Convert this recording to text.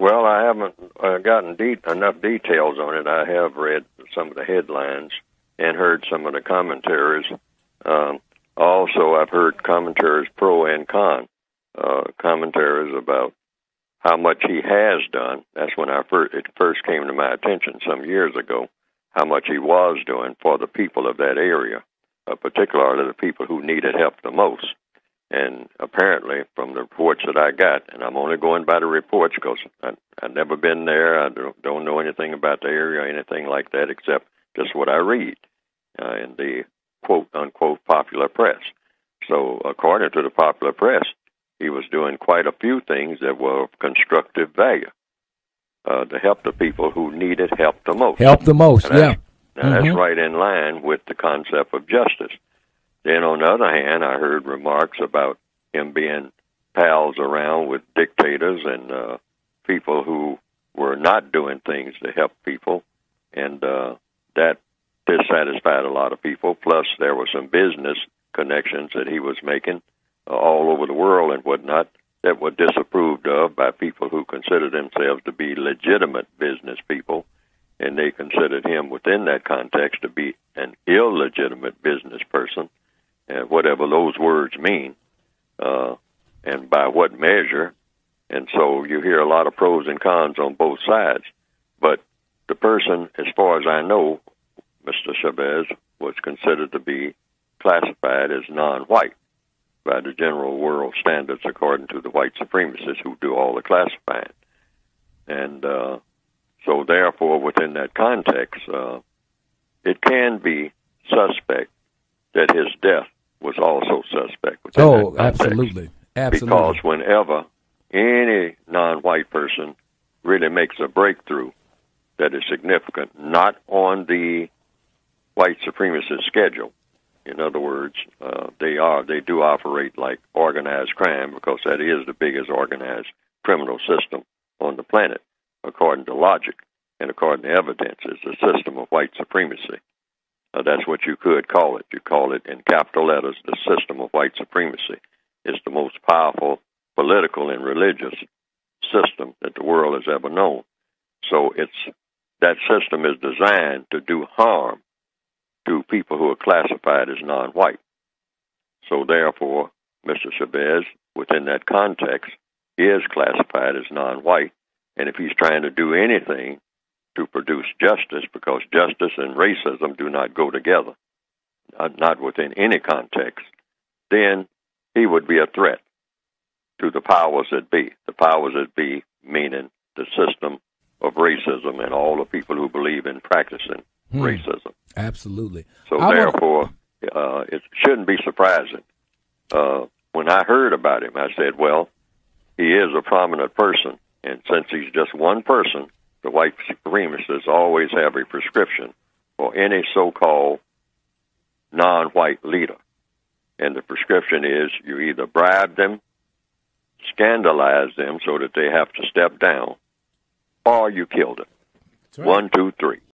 Well, I haven't gotten enough details on it. I have read some of the headlines and heard some of the commentaries. Also, I've heard commentaries pro and con, commentaries about how much he has done. That's when it first came to my attention some years ago, how much he was doing for the people of that area, particularly the people who needed help the most. And apparently, from the reports that I got, and I'm only going by the reports because I've never been there, I don't know anything about the area or anything like that except just what I read in the quote-unquote popular press. So according to the popular press, he was doing quite a few things that were of constructive value to help the people who needed help the most. Help the most, yeah. That's right in line with the concept of justice. Then, on the other hand, I heard remarks about him being pals around with dictators and people who were not doing things to help people, and that dissatisfied a lot of people. Plus, there were some business connections that he was making all over the world and whatnot that were disapproved of by people who considered themselves to be legitimate business people, and they considered him within that context to be an illegitimate business person. Whatever those words mean, and by what measure. And so you hear a lot of pros and cons on both sides. But the person, as far as I know, Mr. Chavez, was considered to be classified as non-white by the general world standards according to the white supremacists who do all the classifying. And so therefore, within that context, it can be suspect that his death was also suspect. Oh, absolutely. Because whenever any non-white person really makes a breakthrough that is significant, not on the white supremacist schedule, in other words, they do operate like organized crime because that is the biggest organized criminal system on the planet, according to logic and according to evidence. It's a system of white supremacy. That's what you could call it. You call it in capital letters the system of white supremacy. It's the most powerful political and religious system that the world has ever known. So that system is designed to do harm to people who are classified as non-white. So therefore, Mr. Chavez, within that context, is classified as non-white. And if he's trying to do anything to produce justice, because justice and racism do not go together, not within any context, then he would be a threat to the powers that be. The powers that be meaning the system of racism and all the people who believe in practicing racism. Absolutely. So therefore, it shouldn't be surprising. When I heard about him, I said, well, he is a prominent person, and since he's just one person, the white supremacists always have a prescription for any so-called non-white leader. And the prescription is you either bribe them, scandalize them so that they have to step down, or you kill them. Right. 1, 2, 3.